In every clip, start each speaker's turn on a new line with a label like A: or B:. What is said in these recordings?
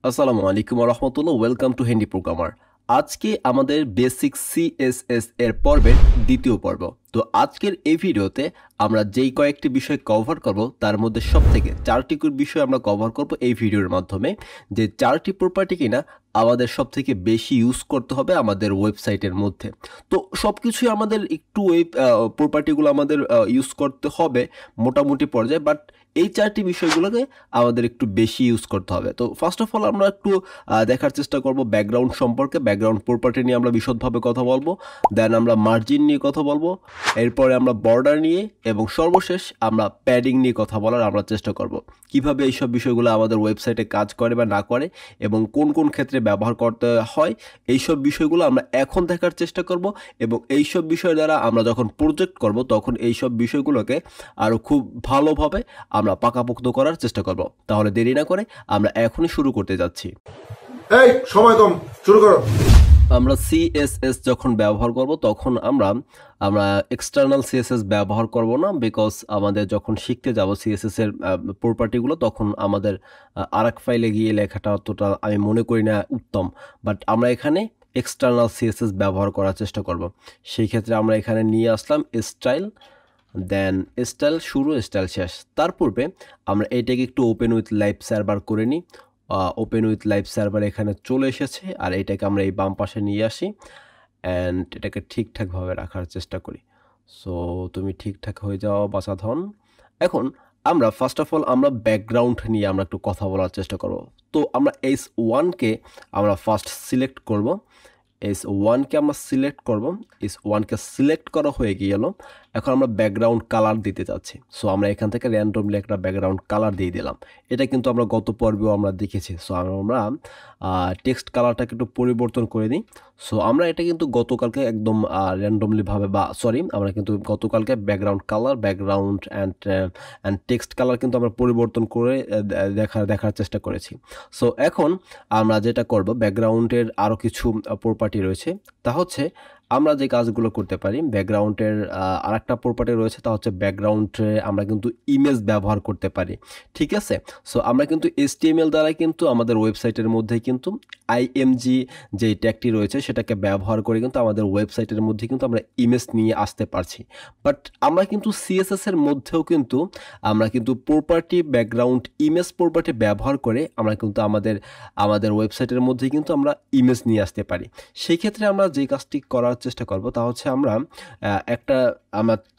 A: আসসালামু আলাইকুম ওয়া রাহমাতুল্লাহ। Welcome to handy programmer. আজকে আমাদের বেসিক সিএসএস এর পর্বের দ্বিতীয় পর্ব। তো আজকের এই ভিডিওতে আমরা যেই কয়েকটি বিষয় কভার করব তার মধ্যে সবথেকে 4টি বিষয় আমরা কভার করব এই ভিডিওর মাধ্যমে, যে 4টি প্রপার্টি কিনা আমাদের সবথেকে বেশি ইউজ করতে হবে আমাদের ওয়েবসাইটের মধ্যে। তো সবকিছুই আমাদের একটু ওই প্রপার্টিগুলো আমাদের ইউজ করতে হবে মোটামুটি পর্যায়ে, বাট এই 4টি বিষয়গুলোকে আমাদের একটু বেশি ইউজ করতে হবে। তো ফার্স্ট অফ অল আমরা একটু দেখার চেষ্টা করব ব্যাকগ্রাউন্ড সম্পর্কে। ব্যাকগ্রাউন্ড প্রপার্টি নিয়ে আমরা বিশদভাবে কথা বলবো, দেন আমরা মার্জিন নিয়ে কথা বলবো, এরপরে আমরা বর্ডার নিয়ে, এবং সর্বশেষ আমরা প্যাডিং নিয়ে কথা বলার আমরা চেষ্টা করব। কিভাবে এইসব বিষয়গুলো আমাদের ওয়েবসাইটে কাজ করে বা না করে এবং কোন কোন ক্ষেত্রে ব্যবহার করতে হয়, এইসব বিষয়গুলো আমরা এখন দেখার চেষ্টা করব। এবং এইসব বিষয় দ্বারা আমরা যখন প্রজেক্ট করব তখন এইসব বিষয়গুলোকে আরও খুব ভালোভাবে আমরা পাকাপোক্ত করার চেষ্টা করব। তাহলে দেরি না করে আমরা এখনই শুরু করতে যাচ্ছি।
B: এই সময় কম, শুরু করো।
A: আমরা সিএসএস যখন ব্যবহার করব তখন আমরা এক্সটার্নাল সিএসএস ব্যবহার করব না, বিকজ আমাদের যখন শিখতে যাব সিএসএস এর প্রপার্টিগুলো তখন আমাদের আরেক ফাইলে গিয়ে লেখাটা অতটা আমি মনে করি না উত্তম। বাট আমরা এখানে এক্সটার্নাল সিএসএস ব্যবহার করার চেষ্টা করব। সেই ক্ষেত্রে আমরা এখানে নিয়ে আসলাম স্টাইল, দেন স্টাইল শুরু স্টাইল শেষ। তার পূর্বে আমরা এটাকে একটু ওপেন উইথ লাইভ সার্ভার করে নিই। ওপেন উইথ লাইভ সার্ভার এখানে চলে এসেছে, আর এটাকে আমরা এই বাম পাশে নিয়ে আসি অ্যান্ড এটাকে ঠিকঠাকভাবে রাখার চেষ্টা করি। সো তুমি ঠিকঠাক হয়ে যাও বাছাধন। এখন আমরা ফার্স্ট অফ অল আমরা ব্যাকগ্রাউন্ড নিয়ে আমরা একটু কথা বলার চেষ্টা করব। তো আমরা S1কে আমরা ফার্স্ট সিলেক্ট করব। S1কে আমরা সিলেক্ট করব। S1কে সিলেক্ট করা হয়ে গেল। এখন আমরা ব্যাকগ্রাউন্ড কালার দিতে চাচ্ছি। সো আমরা এখান থেকে র্যান্ডমলি একটা ব্যাকগ্রাউন্ড কালার দিয়ে দিলাম। এটা কিন্তু আমরা গত পর্বেও আমরা দেখেছি। সো আমরা টেক্সট কালারটাকে একটু পরিবর্তন করে দিই। সো আমরা এটা কিন্তু গতকালকে একদম র্যান্ডমলিভাবে আমরা কিন্তু গতকালকে background colour, background and text colour কিন্তু আমরা পরিবর্তন করে দেখার চেষ্টা করেছি। সো এখন আমরা যেটা করব, ব্যাকগ্রাউন্ডের আরও কিছু প্রপার্টি রয়েছে। তা হচ্ছে আমরা যে কাজগুলো করতে পারি, ব্যাকগ্রাউন্ডের আরেকটা প্রপার্টি রয়েছে, তা হচ্ছে ব্যাকগ্রাউন্ডে আমরা কিন্তু ইমেজ ব্যবহার করতে পারি। ঠিক আছে, সো আমরা কিন্তু HTML দ্বারা কিন্তু আমাদের ওয়েবসাইটের মধ্যে কিন্তু IMG যে ট্যাগটি রয়েছে সেটাকে ব্যবহার করে কিন্তু আমাদের ওয়েবসাইটের মধ্যে কিন্তু আমরা ইমেজ নিয়ে আসতে পারছি। বাট আমরা কিন্তু CSS এর মধ্যেও কিন্তু আমরা কিন্তু প্রপার্টি ব্যাকগ্রাউন্ড ইমেজ প্রপার্টি ব্যবহার করে আমরা কিন্তু আমাদের ওয়েবসাইটের মধ্যে কিন্তু আমরা ইমেজ নিয়ে আসতে পারি। সেই ক্ষেত্রে আমরা যে কাজটি করার চেষ্টা করব তা হচ্ছে আমরা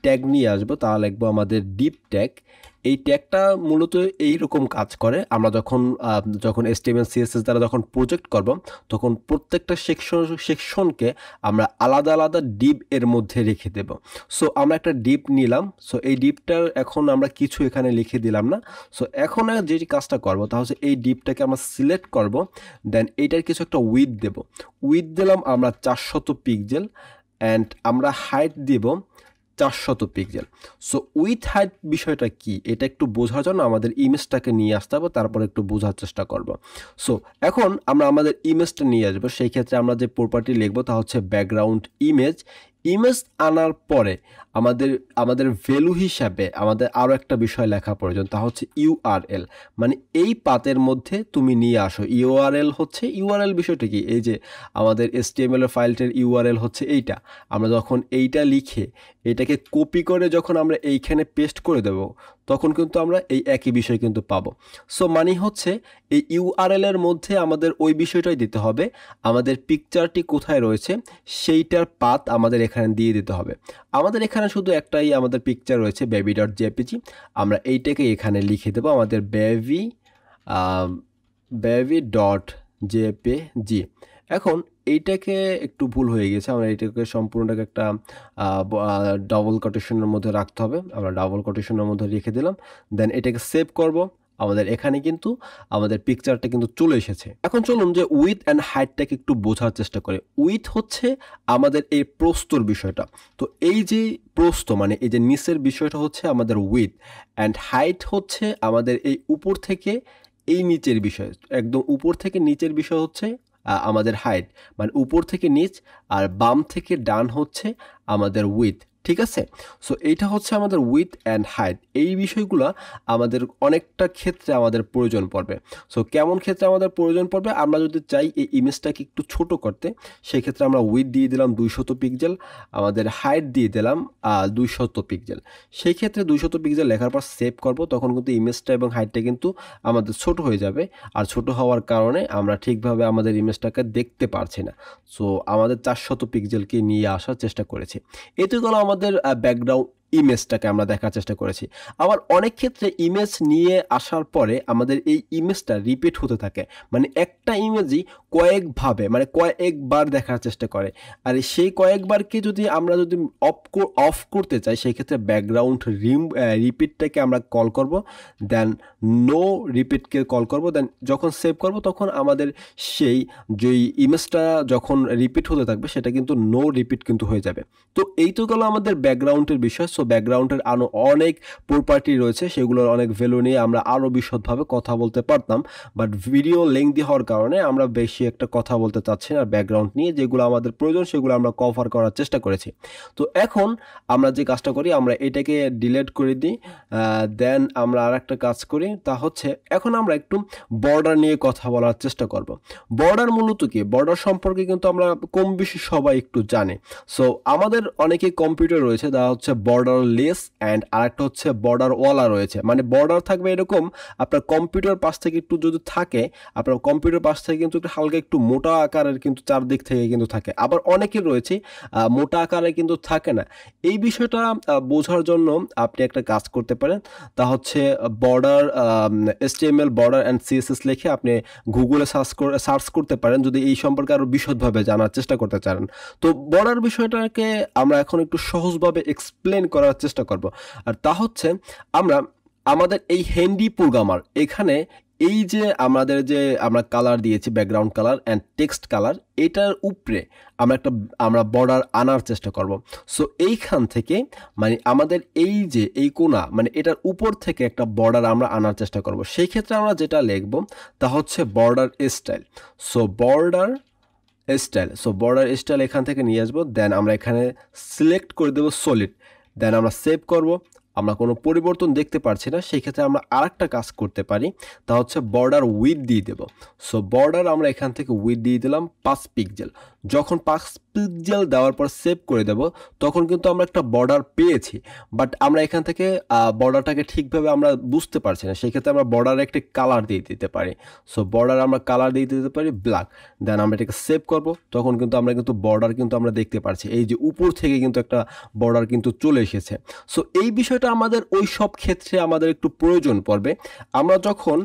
A: ট্যাগ নিয়ে আসবো। তা লিখবো আমাদের ডিপ ট্যাগ। এই ট্যাগটা মূলত এইরকম কাজ করে, আমরা যখন HTML CSS দ্বারা যখন প্রজেক্ট করব তখন প্রত্যেকটা সেকশনকে আমরা আলাদা আলাদা ডিপ এর মধ্যে রেখে দেব। সো আমরা একটা ডিপ নিলাম। সো এই ডিপটার এখন আমরা কিছু এখানে লিখে দিলাম না। সো এখন যে কাজটা করব তা হচ্ছে এই ডিপটাকে আমরা সিলেক্ট করব, দেন এইটার কিছু একটা উইথ দেব। উইথ দিলাম আমরা 400 পিক্সেল অ্যান্ড আমরা হাইট দিব 400 পিক্সেল। সো উইথ হাইট বিষয়টা কি, এটা একটু বোঝার জন্য আমাদের ইমেজটাকে নিয়ে আসতে হবে, তারপর একটু বোঝার চেষ্টা করব। সো এখন আমরা আমাদের ইমেজটা নিয়ে আসবো। সেই ক্ষেত্রে আমরা যে প্রপার্টি লিখবো তা হচ্ছে ব্যাকগ্রাউন্ড ইমেজ। ইমেজ আনার পরে আমাদের ভ্যালু হিসাবে আমাদের আরও একটা বিষয় লেখা প্রয়োজন, তা হচ্ছে URL। মানে এই পাতের মধ্যে তুমি নিয়ে আসো। URL বিষয়টা কি, এই যে আমাদের HTML এর ফাইলটার URL হচ্ছে এইটা। আমরা যখন এইটা লিখে এটাকে কপি করে যখন আমরা এইখানে পেস্ট করে দেব তখন কিন্তু আমরা এই একই বিষয় কিন্তু পাবো। সো মানে হচ্ছে এই URL এর মধ্যে আমাদের ওই বিষয়টাই দিতে হবে, আমাদের পিকচারটি কোথায় রয়েছে সেইটার পাথ আমাদের এখানে দিয়ে দিতে হবে। আমাদের এখানে শুধু একটাই আমাদের পিকচার রয়েছে baby.jpg, আমরা এইটাকে এখানে লিখে দেবো আমাদের baby.jpg। এখন এইটাকে একটু ভুল হয়ে গেছে, আমরা এইটাকে সম্পূর্ণটাকে একটা ডাবল কোটেশনের মধ্যে রাখতে হবে। আমরা ডাবল কোটেশনের মধ্যে রেখে দিলাম, দেন এটাকে সেভ করব। আমাদের এখানে কিন্তু আমাদের পিকচারটা কিন্তু চলে এসেছে। এখন চলুন যে উইথ অ্যান্ড হাইটটাকে একটু বোঝার চেষ্টা করে। উইথ হচ্ছে আমাদের এই প্রস্থর বিষয়টা। তো এই যে প্রস্থ মানে এই যে নিচের বিষয়টা হচ্ছে আমাদের উইথ, অ্যান্ড হাইট হচ্ছে আমাদের এই উপর থেকে এই নিচের বিষয়। একদম উপর থেকে নিচের বিষয় হচ্ছে আমাদের হাইট, মানে উপর থেকে নিচ, আর বাম থেকে ডান হচ্ছে আমাদের উইথ। ঠিক আছে। সো এইটা হচ্ছে আমাদের উইথ অ্যান্ড হাইট, এই বিষয়গুলো আমাদের অনেকটা ক্ষেত্রে আমাদের প্রয়োজন পড়বে। সো কেমন ক্ষেত্রে আমাদের প্রয়োজন পড়বে, আমরা যদি চাই এই ইমেজটাকে একটু ছোট করতে, সেই ক্ষেত্রে আমরা উইথ দিয়ে দিলাম 200 পিক্সেল, আমাদের হাইট দিয়ে দিলাম 200 পিক্সেল। সেই ক্ষেত্রে 200 পিক্সেল লেখার পর সেভ করব, তখন কিন্তু ইমেজটা এবং হাইটটা কিন্তু আমাদের ছোট হয়ে যাবে। আর ছোট হওয়ার কারণে আমরা ঠিকভাবে আমাদের ইমেজটাকে দেখতে পারছি না। সো আমাদের 400 পিক্সেলকে নিয়ে আসার চেষ্টা করেছি। এতে গেল আমাদের ব্যাকগ্রাউন্ড ইমেজটাকে আমরা দেখার চেষ্টা করেছি। আবার অনেক ক্ষেত্রে ইমেজ নিয়ে আসার পরে আমাদের এই ইমেজটা রিপিট হতে থাকে, মানে একটা ইমেজই কয়েকভাবে মানে কয়েকবার দেখার চেষ্টা করে। আর সেই কয়েকবারকে যদি আমরা যদি অফ করতে চাই, সেই ক্ষেত্রে ব্যাকগ্রাউন্ড রিপিটটাকে আমরা কল করব, দেন নো রিপিটকে কল করব, দেন যখন সেভ করব তখন আমাদের সেই যেই ইমেজটা যখন রিপিট হতে থাকবে সেটা কিন্তু নো রিপিট কিন্তু হয়ে যাবে। তো এই তো গেল আমাদের ব্যাকগ্রাউন্ডের বিষয়। সো ব্যাকগ্রাউন্ডের আরও অনেক প্রপার্টি রয়েছে, সেগুলোর অনেক ভ্যালু নিয়ে আমরা আরও বিশদভাবে কথা বলতে পারতাম, বাট ভিডিও লেংদি হওয়ার কারণে আমরা বেশি একটা কথা বলতে চাচ্ছি না। ব্যাকগ্রাউন্ড নিয়ে যেগুলো আমাদের প্রয়োজন সেগুলো আমরা কভার করার চেষ্টা করেছি। তো এখন আমরা যে কাজটা করি, আমরা এটাকে ডিলিট করে দিই, দেন আমরা আর একটা কাজ করি, তা হচ্ছে এখন আমরা একটু বর্ডার নিয়ে কথা বলার চেষ্টা করব। বর্ডার মূলত কি, বর্ডার সম্পর্কে কিন্তু আমরা কম বেশি সবাই একটু জানি। সো আমাদের অনেকে কম্পিউটার রয়েছে, তা হচ্ছে বর্ডার লেস অ্যান্ড আরেকটা হচ্ছে বর্ডার ওয়ালা রয়েছে। মানে বর্ডার থাকবে এরকম, আপনার কম্পিউটার পাশ থেকে একটু যদি থাকে, আপনার কম্পিউটার পাশ থেকে কিন্তু একটু হালকা একটু মোটা আকারের কিন্তু চারদিক থেকে কিন্তু থাকে। আবার অনেকের রয়েছে মোটা আকারে কিন্তু থাকে না। এই বিষয়টা বোঝার জন্য আপনি একটা কাজ করতে পারেন, তা হচ্ছে border HTML border and CSS লিখে আপনি গুগলে সার্চ করতে পারেন যদি এই সম্পর্কে আরও বিশদভাবে জানার চেষ্টা করতে চান। তো বর্ডার বিষয়টাকে আমরা এখন একটু সহজভাবে এক্সপ্লেন করার চেষ্টা করব। আর তা হচ্ছে আমাদের এই হ্যান্ডি প্রোগ্রামার এখানে এই যে আমরা কালার দিয়েছি, background colour and text colour, এটার উপরে আমরা বর্ডার আনার চেষ্টা করব। সো এইখান থেকে মানে আমাদের এই যে এই কোণা মানে এটার উপর থেকে একটা বর্ডার আমরা আনার চেষ্টা করব। সেই ক্ষেত্রে আমরা যেটা লিখব তা হচ্ছে border style. So border style এখান থেকে নিয়ে আসবো, দেন আমরা এখানে সিলেক্ট করে দেবো সলিড, দেন আমরা সেভ করব। আমরা কোনো পরিবর্তন দেখতে পারছি না, সেই ক্ষেত্রে আমরা আরেকটা কাজ করতে পারি, তা হচ্ছে বর্ডার উইথ দিয়ে দেব। সো বর্ডার আমরা এখান থেকে উইথ দিয়ে দিলাম 5 পিক্সেল। যখন 5 পিক্সেল দেওয়ার পর সেভ করে দেব তখন কিন্তু আমরা একটা বর্ডার পেয়েছি, বাট আমরা এখান থেকে বর্ডারটাকে ঠিকভাবে আমরা বুঝতে পারছি না। সেই ক্ষেত্রে আমরা বর্ডারে একটি কালার দিয়ে দিতে পারি। সো বর্ডার আমরা কালার দিয়ে দিতে পারি ব্ল্যাক, দেন আমরা এটাকে সেভ করব, তখন কিন্তু আমরা বর্ডার কিন্তু আমরা দেখতে পারছি, এই যে উপর থেকে কিন্তু একটা বর্ডার কিন্তু চলে এসেছে। সো এই বিষয়টা আমাদের ওই সব ক্ষেত্রে আমাদের একটু প্রয়োজন পড়বে। আমরা যখন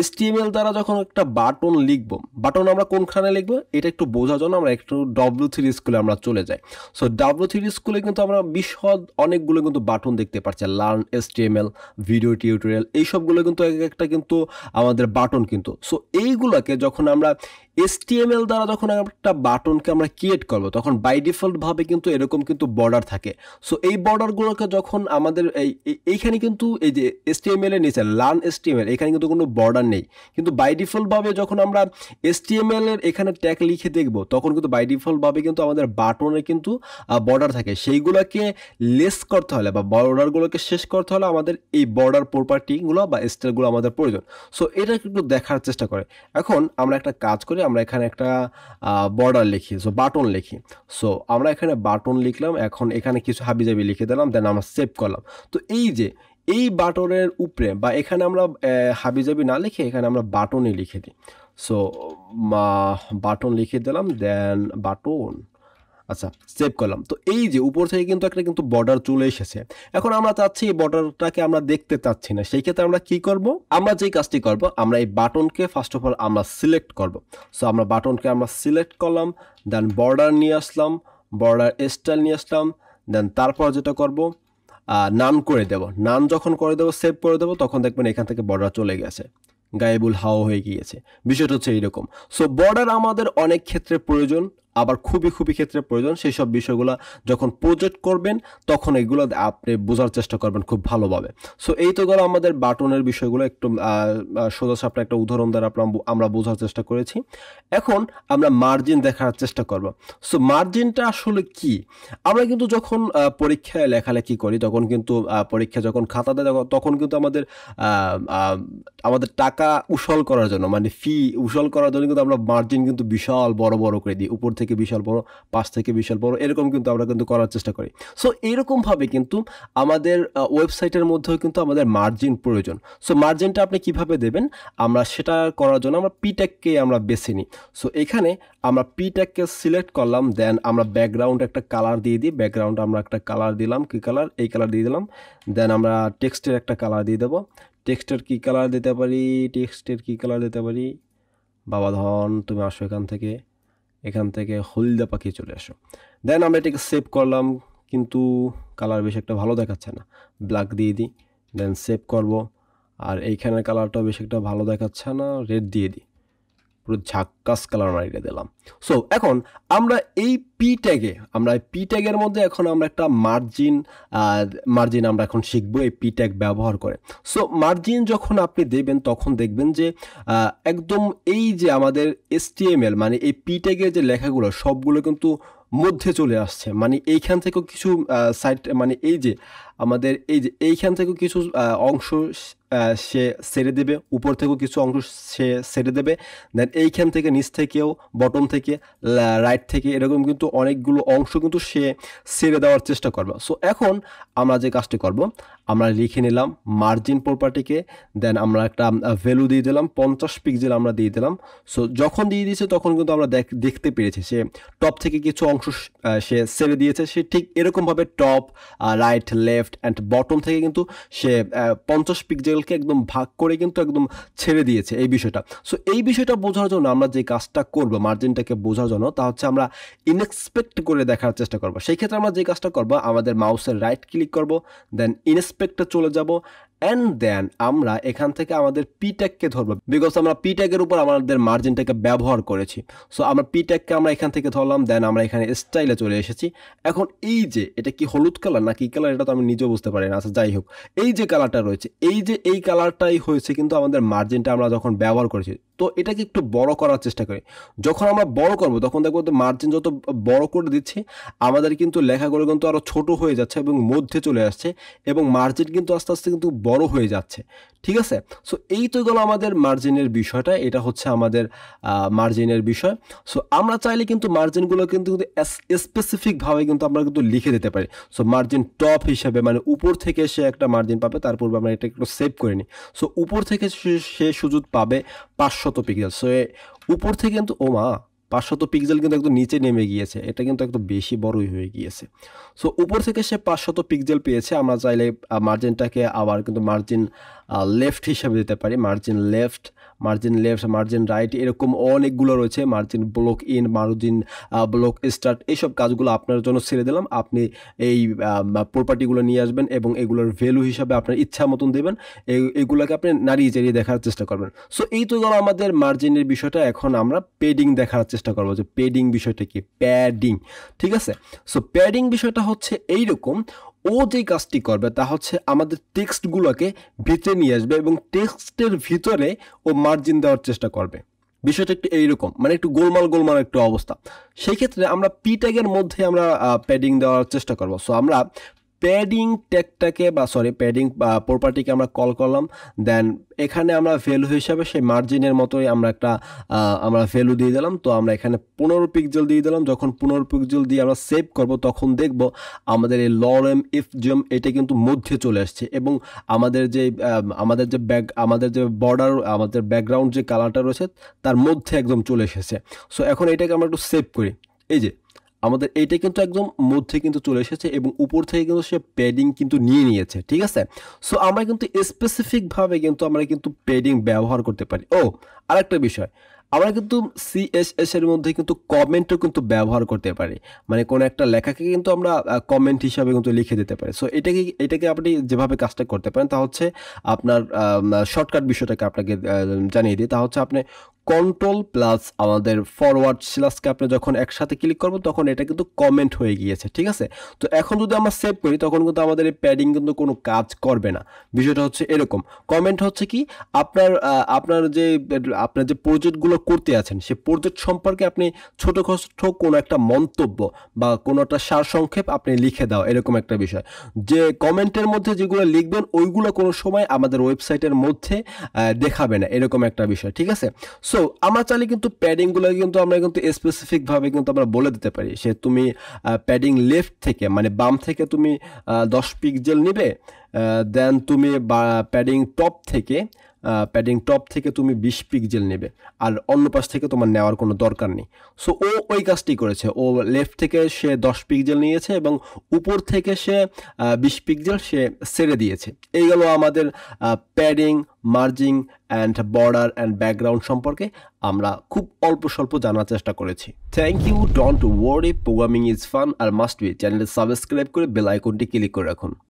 A: HTML দ্বারা যখন একটা বাটন লিখব, বাটন আমরা কোনখানে লিখব এটা একটু বোঝার জন্য আমরা একটু W3 স্কুলে আমরা চলে যাই। সো W3 স্কুলে কিন্তু আমরা বিশদ অনেকগুলো কিন্তু বাটন দেখতে পাচ্ছি, লার্ন HTML, ভিডিও টিউটোরিয়াল, এইসবগুলো কিন্তু এক একটা কিন্তু আমাদের বাটন কিন্তু। সো এইগুলোকে যখন আমরা HTML দ্বারা যখন একটা বাটনকে আমরা ক্রিয়েট করব তখন বাই ডিফল্টভাবে কিন্তু এরকম কিন্তু বর্ডার থাকে। সো এই বর্ডারগুলোকে যখন আমাদের এইখানে কিন্তু এই যে HTML এর নিচে লার্ন HTML এখানে কিন্তু কোনো বর্ডার নেই, কিন্তু বাই ডিফল্টভাবে যখন আমরা HTML এর এখানে ট্যাগ লিখে দেখব তখন কিন্তু বাই ডিফল্টভাবে কিন্তু আমাদের বাটনে কিন্তু বর্ডার থাকে। সেইগুলোকে লেস করতে হলে বা বর্ডারগুলোকে শেষ করতে হলে আমাদের এই বর্ডার প্রপার্টিগুলো বা স্টাইলগুলো আমাদের প্রয়োজন। সো এটা একটু দেখার চেষ্টা করে। এখন আমরা একটা কাজ করি, আমরা এখানে একটা বর্ডার লিখি, সো বাটন লিখি। সো আমরা এখানে বাটন লিখলাম, এখন এখানে কিছু হাবিজাবি লিখে দিলাম, দেন আমরা সেভ করলাম। তো এই যে এই বাটনের উপরে বা এখানে আমরা হাবিজাবি না লিখে এখানে আমরা বাটনই লিখে দিই। সো বাটন লিখে দিলাম, দেন বাটন, আচ্ছা সেভ করলাম। তো এই যে উপর থেকে কিন্তু একটা কিন্তু বর্ডার চলে এসেছে। এখন আমরা চাচ্ছি এই বর্ডারটাকে আমরা দেখতে চাচ্ছি না, সেই ক্ষেত্রে আমরা কি করব, আমরা যেই কাজটি করব, আমরা এই বাটনকে ফার্স্ট অফ অল আমরা সিলেক্ট করব। সো আমরা বাটনকে আমরা সিলেক্ট করলাম, দেন বর্ডার নিয়ে আসলাম, বর্ডার স্টাইল নিয়ে আসলাম, দেন তারপর যেটা করব নান করে দেব। নান যখন করে দেবো, সেভ করে দেবো, তখন দেখবেন এখান থেকে বর্ডার চলে গেছে, গায়েবুল হাওয়া হয়ে গিয়েছে। বিষয়টা হচ্ছে এইরকম। সো বর্ডার আমাদের অনেক ক্ষেত্রে প্রয়োজন, আবার খুবই ক্ষেত্রে প্রয়োজন, সেই সব বিষয়গুলো যখন প্রজেক্ট করবেন তখন এগুলো আপনি বোঝার চেষ্টা করবেন খুব ভালোভাবে। সো এই তো গেল আমাদের বাটনের বিষয়গুলো, একটু সোজাসাপটা একটা উদাহরণ দ্বারা আমরা বোঝার চেষ্টা করেছি। এখন আমরা মার্জিন দেখার চেষ্টা করব। সো মার্জিনটা আসলে কি? আমরা কিন্তু যখন পরীক্ষায় লেখালেখি করি তখন কিন্তু পরীক্ষা যখন খাতা দেয় তখন কিন্তু আমাদের টাকা উসল করার জন্য, মানে ফি উসল করার জন্য কিন্তু আমরা মার্জিন কিন্তু বিশাল বড় করে দিই, উপর থেকে বিশাল বড়, পাশ থেকে বিশাল বড়, এরকম কিন্তু আমরা কিন্তু করার চেষ্টা করি। সো এরকমভাবে কিন্তু আমাদের ওয়েবসাইটের মধ্যেও কিন্তু আমাদের মার্জিন প্রয়োজন। সো মার্জিনটা আপনি কিভাবে দেবেন, আমরা সেটা করার জন্য আমরা পি ট্যাগকে আমরা বেছে নিই। সো এখানে আমরা পি ট্যাগকে সিলেক্ট করলাম, দেন আমরা ব্যাকগ্রাউন্ড একটা কালার দিয়ে দিই। ব্যাকগ্রাউন্ড আমরা একটা কালার দিলাম, কি কালার? এই কালার দিয়ে দিলাম। দেন আমরা টেক্সটের একটা কালার দিয়ে দেবো। টেক্সটের কি কালার দিতে পারি? বাবা ধন, তুমি আসো এখান থেকে হলদে পাখি চলে আসো। দেন আমরা এটাকে সেভ করলাম, কিন্তু কালার বেশি একটা ভালো দেখাচ্ছে না, ব্ল্যাক দিয়ে দিই। দেন সেভ করব, আর এইখানের কালারটাও বেশি একটা ভালো দেখাচ্ছে না, রেড দিয়ে দিই, পুরো ঝাক্কাস কালার মারিয়ে দিলাম। সো এখন আমরা এই পি ট্যাগের মধ্যে এখন আমরা একটা মার্জিন আমরা এখন শিখবো এই পি ট্যাগ ব্যবহার করে। সো মার্জিন যখন আপনি দেবেন তখন দেখবেন যে একদম এই যে আমাদের HTML মানে এই পি ট্যাগের যে লেখাগুলো সবগুলো কিন্তু মধ্যে চলে আসছে। মানে এইখান থেকেও কিছু সাইট, মানে এই যে আমাদের এইখান থেকেও কিছু অংশ সে ছেড়ে দেবে, উপর থেকেও কিছু অংশ সে ছেড়ে দেবে, দেন এইখান থেকে নিচ থেকেও, বটম থেকে, রাইট থেকে, এরকম কিন্তু অনেকগুলো অংশ কিন্তু সে ছেড়ে দেওয়ার চেষ্টা করবে। সো এখন আমরা যে কাজটি করব, আমরা লিখে নিলাম মার্জিন প্রপার্টিকে, দেন আমরা একটা ভ্যালু দিয়ে দিলাম 50 পিক্সেল আমরা দিয়ে দিলাম। সো যখন দিয়ে দিয়েছে তখন কিন্তু আমরা দেখতে পেরেছি সে টপ থেকে কিছু অংশ সে ছেড়ে দিয়েছে। সে ঠিক এরকমভাবে top, right, left and bottom থেকে কিন্তু সে 50 পিক্সেলকে একদম ভাগ করে কিন্তু একদম ছেড়ে দিয়েছে এই বিষয়টা। সো এই বিষয়টা বোঝার জন্য আমরা যে কাজটা করব মার্জিনটাকে বোঝার জন্য, তা হচ্ছে আমরা ইনস্পেক্ট করে দেখার চেষ্টা করব। সেই ক্ষেত্রে আমরা যে কাজটা করব, আমাদের মাউসের রাইট ক্লিক করব, দেন ইনস্পেক্টে চলে যাব, অ্যান্ড দেন আমরা এখান থেকে আমাদের পি ট্যাগকে ধরবো, বিকজ আমরা পি ট্যাগের উপর আমাদের মার্জিনটাকে ব্যবহার করেছি। সো আমরা পি ট্যাগকে আমরা এখান থেকে ধরলাম, দেন আমরা এখানে স্টাইলে চলে এসেছি। এখন এই যে এটা কি হলুদ কালার না কি কালার, এটা তো আমি নিজেও বুঝতে পারি না। আচ্ছা যাই হোক, এই যে কালারটা রয়েছে, এই কালারটাই হয়েছে কিন্তু আমাদের মার্জিনটা আমরা যখন ব্যবহার করেছি। তো এটাকে একটু বড় করার চেষ্টা করি। যখন আমরা বড় করব তখন দেখবো মার্জিন যত বড় করে দিচ্ছি আমাদের কিন্তু লেখাগুলো কিন্তু আরও ছোট হয়ে যাচ্ছে এবং মধ্যে চলে আসছে, এবং মার্জিন কিন্তু আস্তে আস্তে কিন্তু বড় হয়ে যাচ্ছে। ঠিক আছে? সো এই তো গেল আমাদের মার্জিনের বিষয়টা, এটা হচ্ছে আমাদের মার্জিনের বিষয়। সো আমরা চাইলে কিন্তু মার্জিনগুলো কিন্তু স্পেসিফিকভাবে কিন্তু আমরা কিন্তু লিখে দিতে পারি। সো মার্জিন টপ হিসাবে, মানে উপর থেকে সে একটা মার্জিন পাবে, তার পূর্বে আমরা এটা একটু সেভ করে নিই। সো উপর থেকে সে সুযোগ পাবে 500 পিক্সেল। সো উপর থেকে কিন্তু 500 পিক্সেল কিন্তু একদম নিচে নেমে গিয়েছে, এটা কিন্তু একটু বেশি বড়ই হয়ে গিয়েছে। সো উপর থেকে সে 500 পিক্সেল পেয়েছে। আমরা চাইলে মার্জিনটাকে আবার কিন্তু মার্জিন লেফট হিসাবে দিতে পারি, মার্জিন লেফট, মার্জিন রাইট, এরকম অনেকগুলো রয়েছে, margin block in, margin block start, এইসব কাজগুলো আপনার জন্য ছেড়ে দিলাম। আপনি এই প্রপার্টিগুলো নিয়ে আসবেন এবং এগুলোর ভ্যালু হিসাবে আপনার ইচ্ছা মতন দেবেন, এগুলোকে আপনি নাড়িয়ে চাড়িয়ে দেখার চেষ্টা করবেন। সো এই তো গেল আমাদের মার্জিনের বিষয়টা। এখন আমরা পেডিং দেখার চেষ্টা করবো যে পেডিং বিষয়টা কি, প্যাডিং। ঠিক আছে? সো প্যাডিং বিষয়টা হচ্ছে এইরকম, ও যে কাজটি করবে তা হচ্ছে আমাদের টেক্সটগুলোকে ভিতরে নিয়ে আসবে এবং টেক্সটের ভিতরে ও মার্জিন দেওয়ার চেষ্টা করবে। বিষয়টা একটু এইরকম, মানে একটু গোলমাল একটু অবস্থা। সেই ক্ষেত্রে আমরা পি ট্যাগের মধ্যে আমরা প্যাডিং দেওয়ার চেষ্টা করব। সো আমরা প্যাডিং ট্যাগটাকে প্যাডিং প্রপার্টিকে আমরা কল করলাম, দেন এখানে আমরা ভ্যালু হিসাবে সেই মার্জিনের মতোই আমরা আমরা ভ্যালু দিয়ে দিলাম। তো আমরা এখানে 15 পিক্সেল দিয়ে দিলাম। যখন 15 পিক্সেল দিয়ে আমরা সেভ করব তখন দেখব আমাদের এই লরেম ইফ জেম এটা কিন্তু মধ্যে চলে আসছে, এবং আমাদের যে বর্ডার, আমাদের ব্যাকগ্রাউন্ড যে কালারটা রয়েছে তার মধ্যে একদম চলে এসেছে। সো এখন এটাকে আমরা একটু সেভ করি। এই যে আমাদের এইটা কিন্তু একদম মধ্যে কিন্তু চলে এসেছে এবং উপর থেকে কিন্তু সে প্যাডিং কিন্তু নিয়ে নিয়েছে। ঠিক আছে? সো আমরা কিন্তু স্পেসিফিকভাবে কিন্তু আমরা কিন্তু প্যাডিং ব্যবহার করতে পারি। আরেকটা বিষয়, আমরা কিন্তু CSS এর মধ্যে কিন্তু কমেন্টও কিন্তু ব্যবহার করতে পারি, মানে কোনো একটা লেখাকে কিন্তু আমরা কমেন্ট হিসাবে কিন্তু লিখে দিতে পারি। সো এটাকে আপনি যেভাবে কাজটা করতে পারেন তা হচ্ছে আপনার শর্টকাট বিষয়টাকে আপনাকে জানিয়ে দিই, তা হচ্ছে আপনি কন্ট্রোল প্লাস আমাদের ফরওয়ার্ড স্ল্যাশকে আপনি যখন একসাথে ক্লিক করবেন তখন এটা কিন্তু কমেন্ট হয়ে গিয়েছে, ঠিক আছে। তো এখন যদি আমরা সেভ করি তখন কিন্তু আমাদের এই প্যাডিং কিন্তু কোনো কাজ করবে না। বিষয়টা হচ্ছে এরকম। কমেন্ট হচ্ছে কি, আপনার যে প্রজেক্টগুলো করতে আছেন সেই প্রজেক্ট সম্পর্কে আপনি ছোটখাটো কোনো একটা মন্তব্য বা কোনো একটা সারসংক্ষেপ আপনি লিখে দাও, এরকম একটা বিষয়। যে কমেন্টের মধ্যে যেগুলো লিখবেন ওইগুলো কোনো সময় আমাদের ওয়েবসাইটের মধ্যে দেখাবে না, এরকম একটা বিষয়, ঠিক আছে। সো আমরা চাইলে কিন্তু প্যাডিংগুলো কিন্তু আমরা কিন্তু স্পেসিফিকভাবে কিন্তু আমরা বলে দিতে পারি, সে তুমি প্যাডিং লেফট থেকে মানে বাম থেকে তুমি 10 পিক্সেল নিবে, দেন তুমি প্যাডিং টপ থেকে তুমি 20 পিক্সেল নেবে, আর অন্য পাশ থেকে তোমার নেওয়ার কোনো দরকার নেই। সো ও ওই কাজটি করেছে, ও লেফট থেকে সে 10 পিক্সেল নিয়েছে এবং উপর থেকে সে 20 পিক্সেল সে ছেড়ে দিয়েছে। এই গেল আমাদের padding, margin and border and background সম্পর্কে আমরা খুব অল্প স্বল্প জানার চেষ্টা করেছি। Thank you, don't worry, programming is fun আর মাস্ট বি। চ্যানেলে সাবস্ক্রাইব করে বেল আইকনটি ক্লিক করে রাখুন।